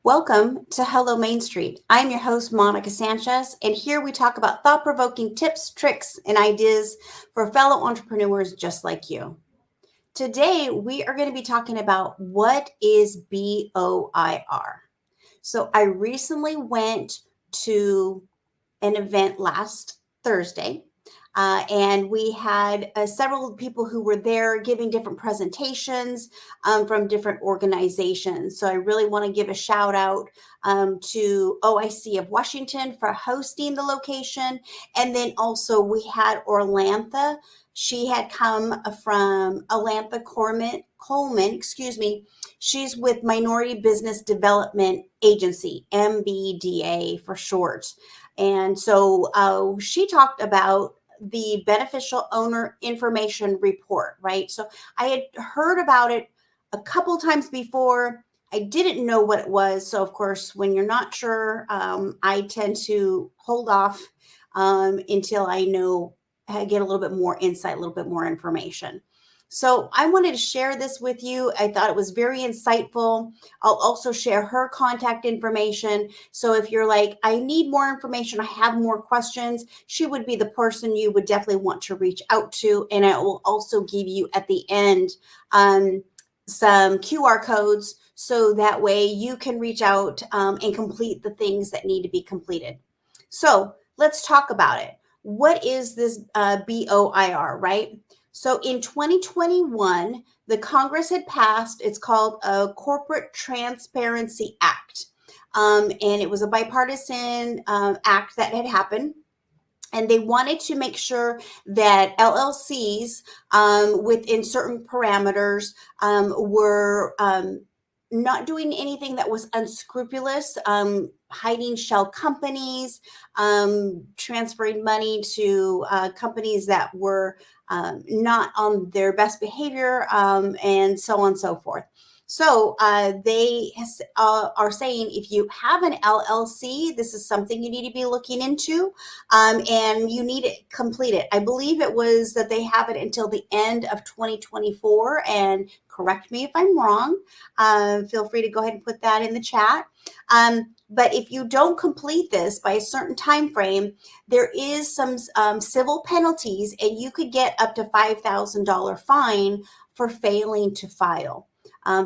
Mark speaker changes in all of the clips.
Speaker 1: Welcome to Hello Main Street. I'm your host, Monica Sanchez, and here we talk about thought provoking tips, tricks, and ideas for fellow entrepreneurs just like you. Today, we are going to be talking about what is BOIR. So, I recently went to an event last Thursday. And we had several people who were there giving different presentations from different organizations. So I really want to give a shout out to OIC of Washington for hosting the location. And then also we had Orlantha. She had come from Coleman, excuse me. She's with Minority Business Development Agency, MBDA for short. And so she talked about the beneficial owner information report, right? So I had heard about it a couple times before. I didn't know what it was. So, of course, when you're not sure, I tend to hold off until I know, get a little bit more insight, a little bit more information. So I wanted to share this with you. I thought it was very insightful. I'll also share her contact information. So if you're like, I need more information, I have more questions, she would be the person you would definitely want to reach out to. And I will also give you at the end some QR codes so that way you can reach out and complete the things that need to be completed. So let's talk about it. What is this BOIR, right? So in 2021, the Congress had passed, it's called a Corporate Transparency Act. And it was a bipartisan act that had happened. And they wanted to make sure that LLCs within certain parameters were not doing anything that was unscrupulous, hiding shell companies, transferring money to companies that were not on their best behavior, and so on and so forth. So they are saying if you have an LLC, this is something you need to be looking into, and you need it completed. I believe it was that they have it until the end of 2024, and correct me if I'm wrong. Feel free to go ahead and put that in the chat. But if you don't complete this by a certain time frame, there is some civil penalties, and you could get up to $5,000 fine for failing to file.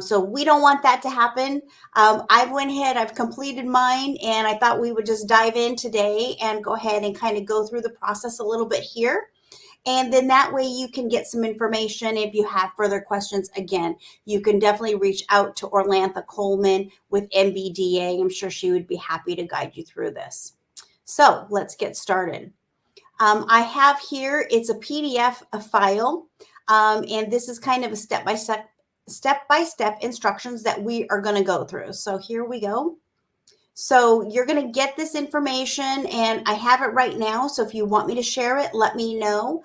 Speaker 1: So we don't want that to happen. I've went ahead, I've completed mine, and I thought we would just dive in today and go ahead and kind of go through the process a little bit here. And then that way you can get some information. If you have further questions, again, you can definitely reach out to Orlantha Coleman with MBDA. I'm sure she would be happy to guide you through this. So let's get started. I have here, it's a PDF file, and this is kind of a step-by-step instructions that we are going to go through. So here we go. So you're going to get this information, and I have it right now. So if you want me to share it, let me know.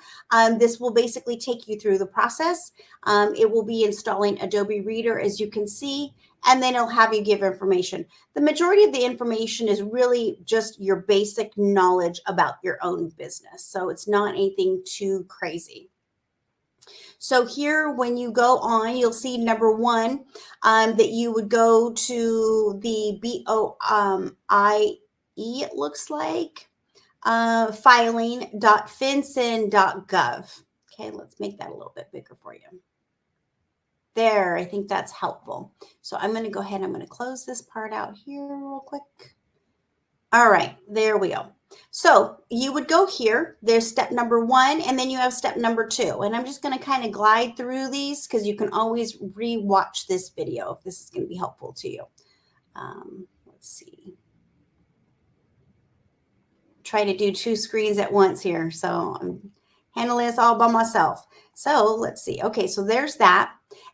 Speaker 1: This will basically take you through the process. It will be installing Adobe Reader, as you can see, and then it'll have you give information. The majority of the information is really just your basic knowledge about your own business. So it's not anything too crazy. So here, when you go on, you'll see number one, that you would go to the BOIE, it looks like, filing.finsin.gov. Okay, let's make that a little bit bigger for you. There, I think that's helpful. So I'm going to go ahead, I'm going to close this part out here real quick. All right, there we go. So you would go here, there's step number one, and then you have step number two. And I'm just going to kind of glide through these because you can always re-watch this video if this is going to be helpful to you. Let's see. Try to do two screens at once here. So I'm handling this all by myself. So let's see. Okay, so there's that.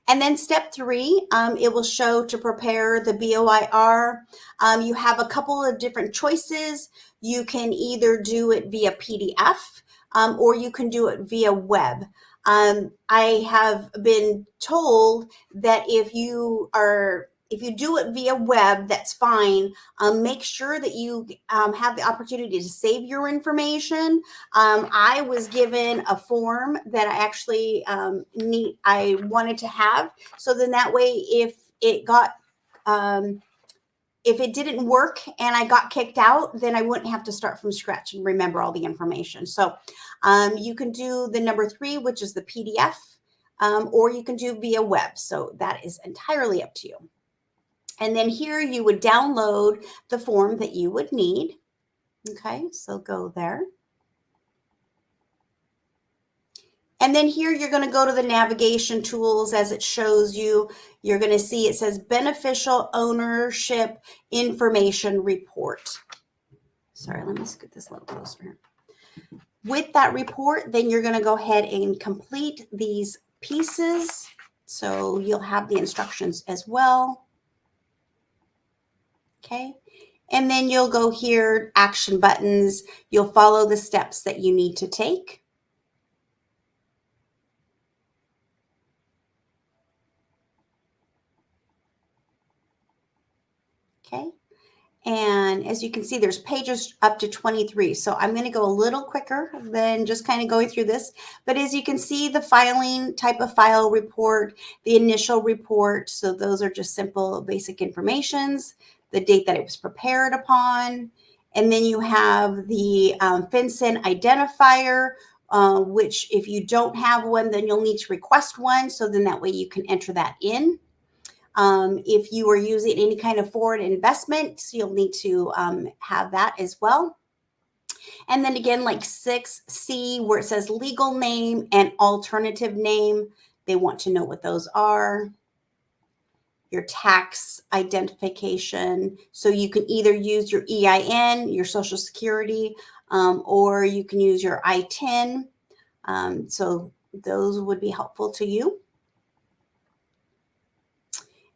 Speaker 1: And then step three, it will show to prepare the BOIR. You have a couple of different choices. You can either do it via PDF or you can do it via web. I have been told that if you do it via web, that's fine. Make sure that you have the opportunity to save your information. I was given a form that I actually I wanted to have. So then that way, if it got if it didn't work and I got kicked out, then I wouldn't have to start from scratch and remember all the information. So you can do the number 3, which is the PDF, or you can do via web. So that is entirely up to you. And then here you would download the form that you would need. Okay, so go there. And then here you're going to go to the navigation tools as it shows you. You're going to see it says Beneficial Ownership Information Report. Sorry, let me scoot this a little closer here. With that report, then you're going to go ahead and complete these pieces. So you'll have the instructions as well. Okay. And then you'll go here, action buttons. You'll follow the steps that you need to take. Okay. And as you can see, there's pages up to 23. So I'm going to go a little quicker than just kind of going through this. But as you can see, the filing type of file report, the initial report. So those are just simple basic informations, the date that it was prepared upon. And then you have the FinCEN identifier, which if you don't have one, then you'll need to request one. So then that way you can enter that in. If you are using any kind of foreign investments, you'll need to have that as well. And then again, like 6C, where it says legal name and alternative name, they want to know what those are. Your tax identification. So you can either use your EIN, your Social Security, or you can use your I-10. So those would be helpful to you.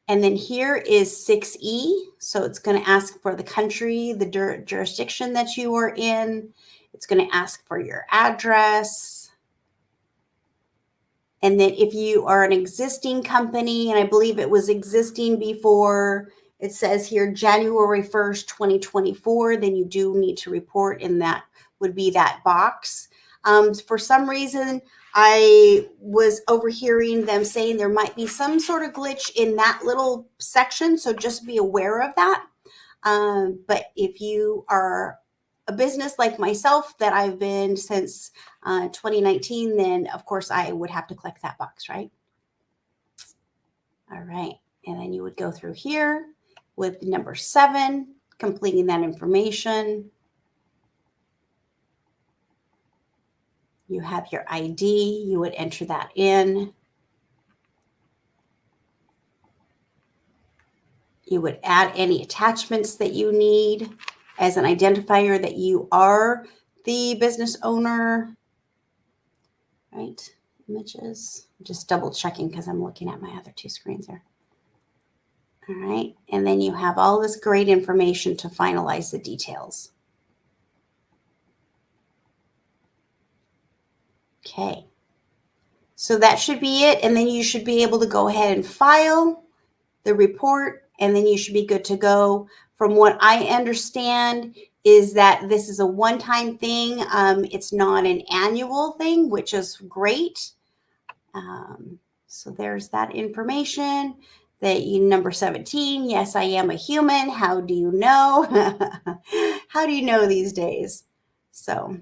Speaker 1: And then here is 6E. So it's going to ask for the country, the jurisdiction that you are in. It's going to ask for your address. And then if you are an existing company, and I believe it was existing before, it says here January 1st, 2024, then you do need to report, and that would be that box. For some reason, I was overhearing them saying there might be some sort of glitch in that little section, so just be aware of that. But if you are a business like myself that I've been since 2019, then of course I would have to click that box, right? All right, and then you would go through here with number 7, completing that information. You have your ID, you would enter that in. You would add any attachments that you need as an identifier that you are the business owner. Right, images. Just double checking because I'm looking at my other 2 screens here. All right, and then you have all this great information to finalize the details. Okay, so that should be it. And then you should be able to go ahead and file the report, and then you should be good to go. From what I understand is that this is a one-time thing. It's not an annual thing, which is great. So there's that information. That you, number 17, yes, I am a human. How do you know? How do you know these days? So,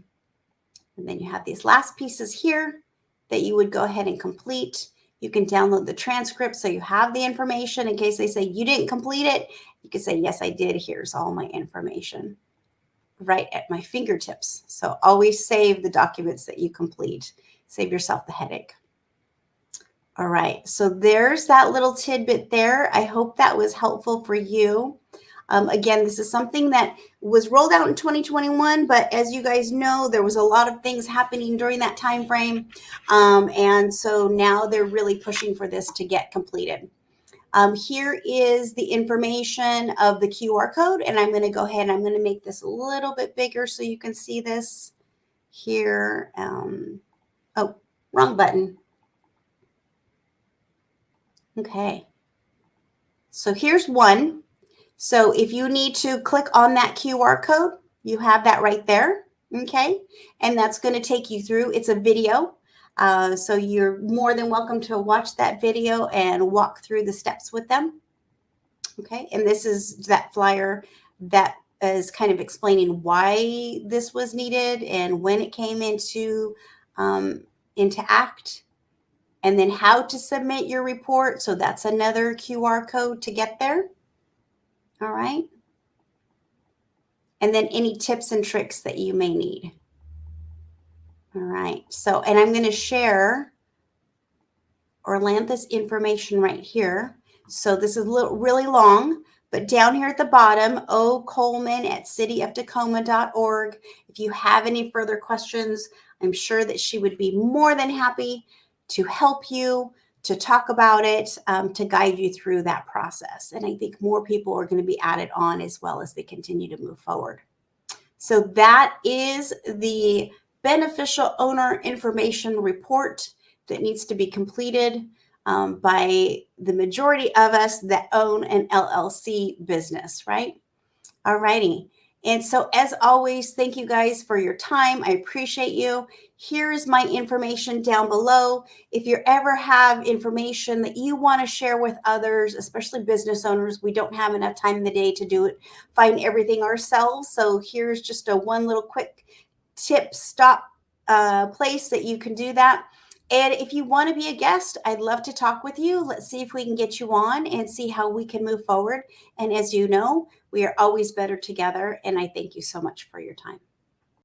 Speaker 1: and then you have these last pieces here that you would go ahead and complete. You can download the transcript so you have the information in case they say you didn't complete it. You can say, yes, I did. Here's all my information right at my fingertips. So always save the documents that you complete. Save yourself the headache. All right, so there's that little tidbit there. I hope that was helpful for you. Again, this is something that was rolled out in 2021, but as you guys know, there was a lot of things happening during that time frame. And so now they're really pushing for this to get completed. Here is the information of the QR code, and I'm going to go ahead and I'm going to make this a little bit bigger so you can see this here. Oh, wrong button. Okay. So here's one. So if you need to click on that QR code, you have that right there. Okay. And that's going to take you through. It's a video. So you're more than welcome to watch that video and walk through the steps with them. Okay. And this is that flyer that is kind of explaining why this was needed and when it came into act, and then how to submit your report. So that's another QR code to get there. All right. And then any tips and tricks that you may need. All right. So, and I'm going to share Orlantha's information right here. So this is really long, but down here at the bottom, O. Coleman at cityoftacoma.org. If you have any further questions, I'm sure that she would be more than happy to help you, to talk about it, to guide you through that process. And I think more people are going to be added on as well as they continue to move forward. So that is the beneficial owner information report that needs to be completed by the majority of us that own an LLC business, right? All righty. And so, as always, thank you guys for your time. I appreciate you. Here's my information down below. If you ever have information that you want to share with others, especially business owners, we don't have enough time in the day to do it, find everything ourselves. So here's just a one little quick tip stop place that you can do that. And if you want to be a guest, I'd love to talk with you. Let's see if we can get you on and see how we can move forward. And as you know, we are always better together. And I thank you so much for your time.